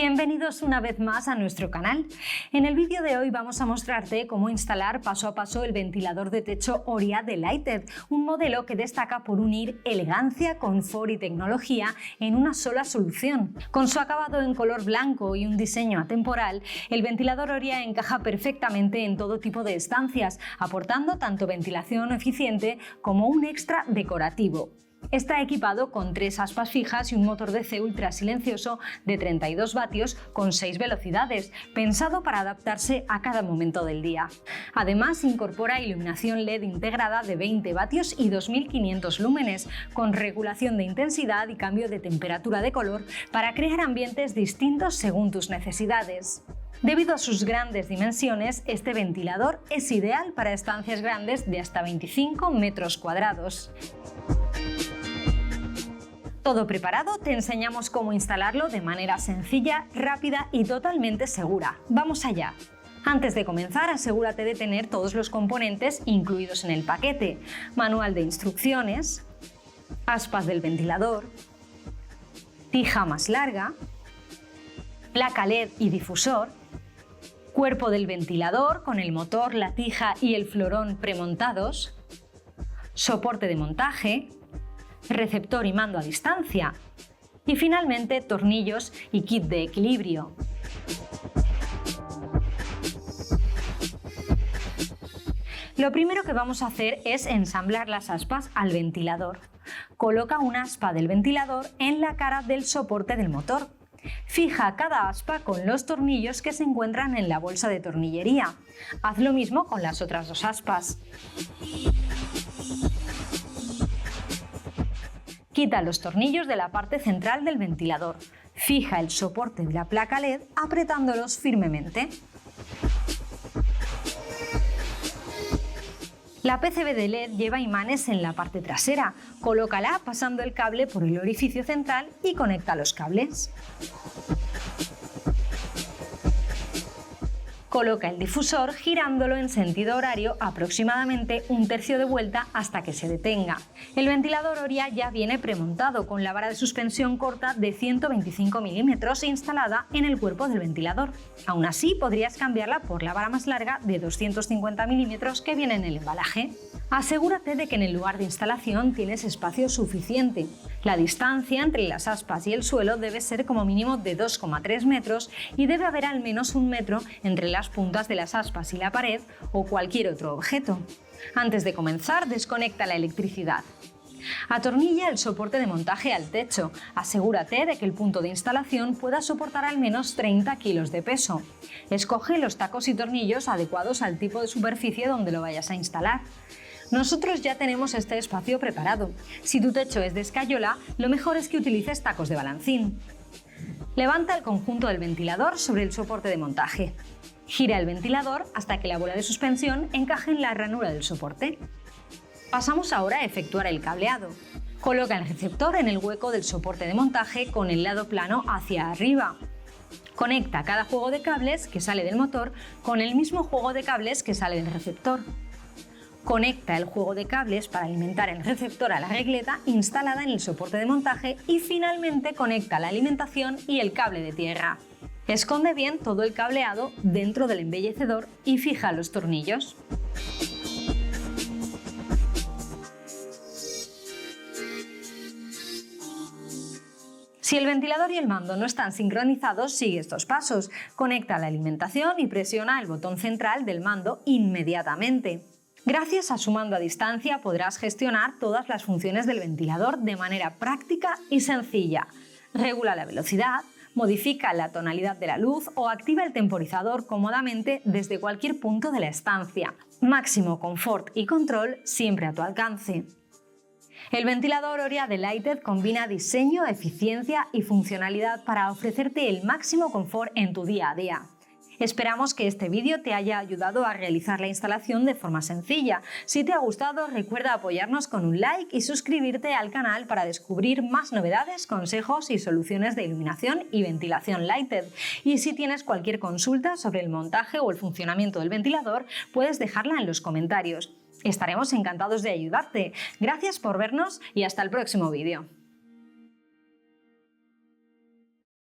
Bienvenidos una vez más a nuestro canal. En el vídeo de hoy vamos a mostrarte cómo instalar paso a paso el ventilador de techo Oria de Lighted, un modelo que destaca por unir elegancia, confort y tecnología en una sola solución. Con su acabado en color blanco y un diseño atemporal, el ventilador Oria encaja perfectamente en todo tipo de estancias, aportando tanto ventilación eficiente como un extra decorativo. Está equipado con 3 aspas fijas y un motor DC ultra silencioso de 32 vatios con 6 velocidades, pensado para adaptarse a cada momento del día. Además, incorpora iluminación LED integrada de 20 vatios y 2500 lúmenes, con regulación de intensidad y cambio de temperatura de color para crear ambientes distintos según tus necesidades. Debido a sus grandes dimensiones, este ventilador es ideal para estancias grandes de hasta 25 metros cuadrados. Todo preparado, te enseñamos cómo instalarlo de manera sencilla, rápida y totalmente segura. ¡Vamos allá! Antes de comenzar, asegúrate de tener todos los componentes incluidos en el paquete: manual de instrucciones, aspas del ventilador, tija más larga, placa LED y difusor, cuerpo del ventilador con el motor, la tija y el florón premontados, soporte de montaje, receptor y mando a distancia y finalmente tornillos y kit de equilibrio. Lo primero que vamos a hacer es ensamblar las aspas al ventilador. Coloca una aspa del ventilador en la cara del soporte del motor. Fija cada aspa con los tornillos que se encuentran en la bolsa de tornillería. Haz lo mismo con las otras 2 aspas. Quita los tornillos de la parte central del ventilador. Fija el soporte de la placa LED apretándolos firmemente. La PCB de LED lleva imanes en la parte trasera. Colócala pasando el cable por el orificio central y conecta los cables. Coloca el difusor girándolo en sentido horario aproximadamente 1/3 de vuelta hasta que se detenga. El ventilador Oria ya viene premontado con la vara de suspensión corta de 125 milímetros instalada en el cuerpo del ventilador. Aún así, podrías cambiarla por la vara más larga de 250 milímetros que viene en el embalaje. Asegúrate de que en el lugar de instalación tienes espacio suficiente. La distancia entre las aspas y el suelo debe ser como mínimo de 2,3 metros y debe haber al menos 1 metro entre las puntas de las aspas y la pared o cualquier otro objeto. Antes de comenzar, desconecta la electricidad. Atornilla el soporte de montaje al techo. Asegúrate de que el punto de instalación pueda soportar al menos 30 kilos de peso. Escoge los tacos y tornillos adecuados al tipo de superficie donde lo vayas a instalar. Nosotros ya tenemos este espacio preparado. Si tu techo es de escayola, lo mejor es que utilices tacos de balancín. Levanta el conjunto del ventilador sobre el soporte de montaje. Gira el ventilador hasta que la bola de suspensión encaje en la ranura del soporte. Pasamos ahora a efectuar el cableado. Coloca el receptor en el hueco del soporte de montaje con el lado plano hacia arriba. Conecta cada juego de cables que sale del motor con el mismo juego de cables que sale del receptor. Conecta el juego de cables para alimentar el receptor a la regleta instalada en el soporte de montaje y finalmente conecta la alimentación y el cable de tierra. Esconde bien todo el cableado dentro del embellecedor y fija los tornillos. Si el ventilador y el mando no están sincronizados, sigue estos pasos. Conecta la alimentación y presiona el botón central del mando inmediatamente. Gracias a su mando a distancia podrás gestionar todas las funciones del ventilador de manera práctica y sencilla. Regula la velocidad, modifica la tonalidad de la luz o activa el temporizador cómodamente desde cualquier punto de la estancia. Máximo confort y control siempre a tu alcance. El ventilador Oria de Lighted combina diseño, eficiencia y funcionalidad para ofrecerte el máximo confort en tu día a día. Esperamos que este vídeo te haya ayudado a realizar la instalación de forma sencilla. Si te ha gustado, recuerda apoyarnos con un like y suscribirte al canal para descubrir más novedades, consejos y soluciones de iluminación y ventilación Lighted. Y si tienes cualquier consulta sobre el montaje o el funcionamiento del ventilador, puedes dejarla en los comentarios. Estaremos encantados de ayudarte. Gracias por vernos y hasta el próximo vídeo.